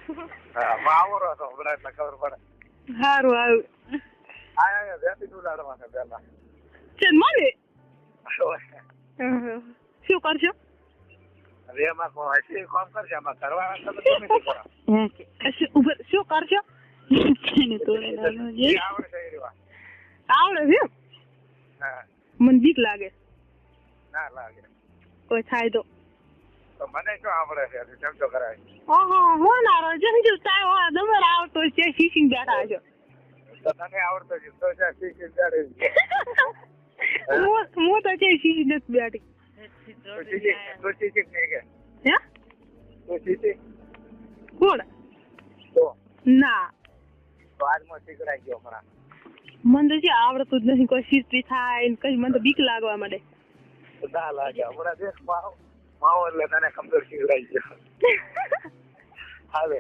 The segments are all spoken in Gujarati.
હા માવરો હતો હમણાં એટલે ખબર પડે. સારું આવ્યું. આ વેતી ઉડાડવા છે પેલા. ચલ મને શું કરશો? હવે એમાં કોઈ કામ કરશે આમાં કરવાના તો ગમે તે કરો. ઉપર શું કરશો? આવડે છે એવા. આવડે છે? હા મને બીક લાગે. ના લાગે કોઈ થાય તો મને શું આવડે છે સમજો કરાય. ઓહો હો ના જંજુ તાવ દમર આવતો છે શીશી બેઠા છો. તો તને આવડતો છે તો છે શીખી જાડે. હું તો છે શીશી નથી બેઠી. તો શીખી નહીં કે હે તો શીખી કોણ તો ના તો આજમાં શીખડાઈ ગયો હમણાં. મને તો છે આવડતું જ નથી. કોઈ શીશી થાય ને કઈ મને તો બીક લાગવા માંડે. ના લાગે હમણાં દેખ માવો એટલે તને કમ્પ્યુટર શીખડાઈ ગયો. હાલે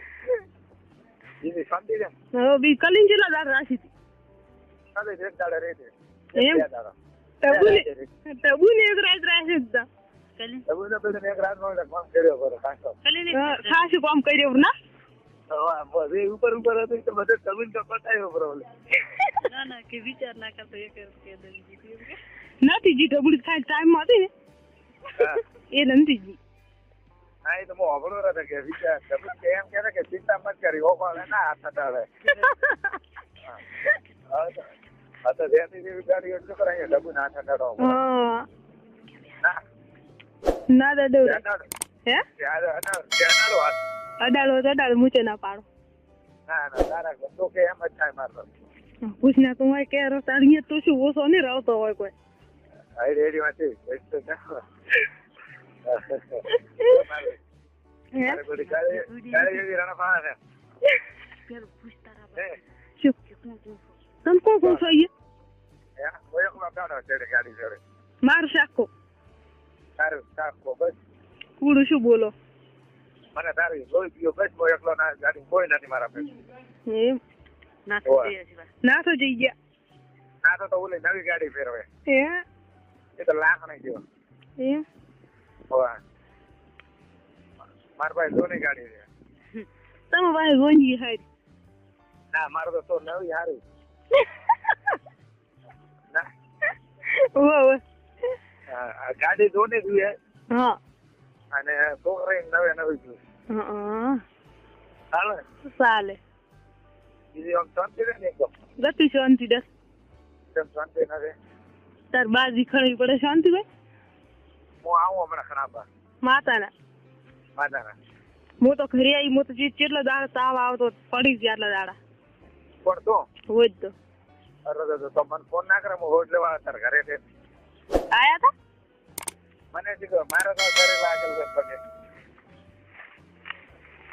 બીજી શાંતિ છે હવે બી કલીન જેટલા દાડ રાખી હતી. ચાલે એક દાડે રહી છે એમ તબુને એક રાત રાખી હતા. તબુને પેલા એક રાત નો કામ કર્યો કરો કાંસો ખાસું કામ કર્યો ના. બસ એ ઉપર હતું તો બધે તબુને તો પતાયો પ્રોબ્લેમ. ના કે વિચાર ના કરતો એક નથી જી ઢબુડી ખાઈ ટાઈમ માં હતી ને એ નથી જી. હા એ તો હું અભળો રહ્યો કે વિચાર તબુ કે એમ કે કે ચિંતા મત કરી ઓ પણ ના હાથ ટાળે. હા તો જેની જેવી ગાડી એટલું કરાય ડબુ ના હાથ ટાળો. ના ના દાદા હે અડાડો મૂચે ના પાડો. ના ના તારા તો કે એમ જ થાય મારતો. પૂછના તું હોય કે રસ્તા અહીંયા તું શું ઓછો નહીં રહેતો હોય કોઈ. આઈ રેડી માં છે તો ના અરે બડી ગાડી જેવી રાણા પાસ છે. પેલું પૂછતા રહા શું તમે કોણ છો અહીંયા? હે કોઈ એકલો કાઢો છે ગાડી જોડે મારું શાકો તારું સાકો બસ કુડું શું બોલો? મને તારી લોહી પીયો બસ કોઈ એકલો ના ગાડી કોઈ નથી મારા પાસે. એમ ના તો જઈ ગયા ના તો ઓલી નવી ગાડી ફેરવે એ તો લાખ નહીં જેવો. એમ મારા પાસે જૂની ગાડી છે. તમે ભાઈ ગોંજી હારી ના મારે તો નવી હારી ના ગાડી જૂની જોઈએ હા અને છોકરી નવી જોઈએ. ચાલે ચાલે બીજી આમ શાંતિ રહે ને એકદમ ગતિ શાંતિ દસ શાંતિ નથી. તાર બાજી ખણી પડે શાંતિ ભાઈ. હું આવું હમણાં ખરાબ માતાના હું તો ઘરે આવી હું તો કેટલા દાડા તાવ આવતો પડી જ આટલા દાડા પણ તો હોય જ તો અરે તો મને ફોન ના કરે હું હોજ લેવા તાર ઘરે છે આયા તા મને કીધું મારે તો ઘરે લાગેલ છે પગે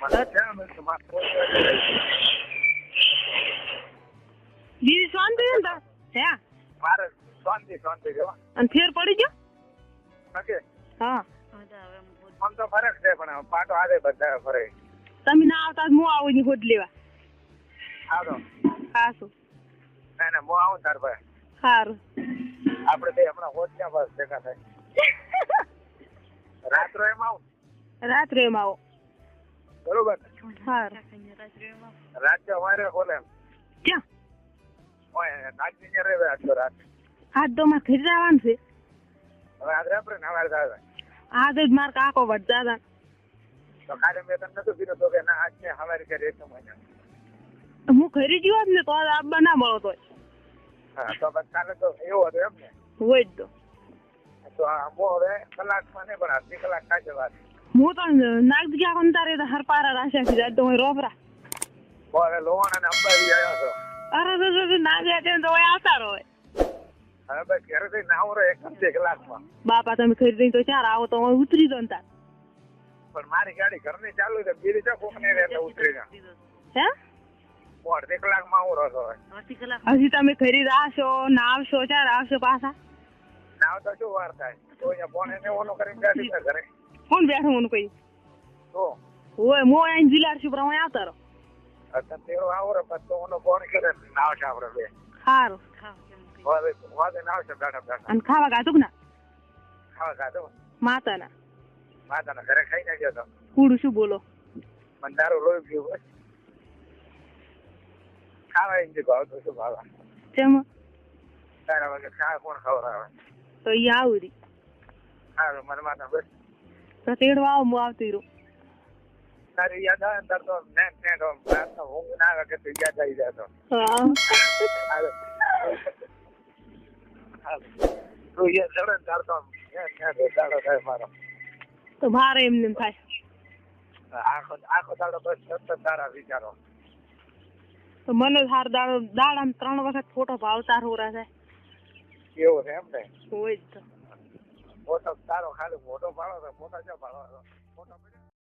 મને ક્યાં મળશે બીજી શાંતિ ને તાર હે મારે શાંતિ જવા અને ફેર પડી ગયો ઓકે હા આમ તો ફરક છે પણ પાટો આદે બધા ફરે. તમે ના આવતા હું આવું ની હોદ લેવા આવતો હાસું ના ના હું આવું તાર ભાઈ સારું આપડે બે હમણાં હોજ ક્યાં બસ ભેગા થાય રાત્રે એમ આવું રાત્રે એમ આવો બરોબર સારું રાત્રે અમારે બોલે ક્યાં નાચી રહે આટલો રાત આજ તો મારે ઘરે જવાનું છે. હવે આજે આપણે નવાર થાય આજ જ મારા કાકો વધતા હતા તો કાલે મેં તને નતું કીધું તો કે ના આજ ને હવારી કરે એક મહિના હું ઘરે જ હોત ને તો આબા ના મળો તો હા તો બસ કાલે તો એવું હતું એમ ને હોય જ તો હું હવે કલાકમાં નહીં પણ અડધી કલાક કાઢે વાત હું તો નાગ ગયા કોણ તારે હરપારા રાખ્યા છે તો રોપરા હવે લોણ અને અંબાજી આવ્યો છો અરે ના ગયા તો આવતા રહો હવે બસ ઘરે થી ના રહે અડધી કલાકમાં બાપા તમે ખરીદી તો ચાર આવો તો ઉતરી દો ને તાર પણ મારી ગાડી ઘરની ચાલુ છે બીજી છે કોક નહીં એટલે ઉતરી જા હે હું અડધી કલાકમાં આવું રહો હજી તમે ખરીદ આવશો ના આવશો ચાર આવશો પાછા ના તો શું વાર થાય તો અહીંયા ફોન એને ઓનો કરીને ગાડી છે ઘરે કોણ બેઠું હું કઈ તો હોય હું અહીં જિલ્લા છું પ્રમાણે આવતા રહો તેડો આવો રે પછી તો ઓનો ફોન કરે ના આવશે આપણે બે સારું વાદે ના આવશે બેઠા અને ખાવા ગાતું ના ખાવા ખાધો માતાના માતાના ઘરે ખાઈ નાખ્યો તો કુડું શું બોલો મને તારું લોહી પીવું હોય. ખાવા એમ ભાવતું શું ભાવા તેમાં તારા વગર ખા કોણ ખવડાવે. તો ઈ આવું રી હા મને માથા બસ તો તેડવા આવો હું આવતી રહું. તારી યાદ આવે ને તાર તો નેટ ઊંઘ ના આવે કે તું યાદ આવી જાય તો હા હાલો. હાલો. તું યાદ ચડે ને તાર તો નેટ દાડો થાય મારો. તો મારે એમને એમ થાય. આખો દાડો બસ સતત તારા વિચારો. તો મને હાર દાડામાં 3 વખત ફોટો ભાવતા હોરા થાય. એવું છે એમ ને. હોય જ તો ફોટો તારો ખાલી મોટો પાડો તો ફોટો ક્યાં પાડવાનો ફોટો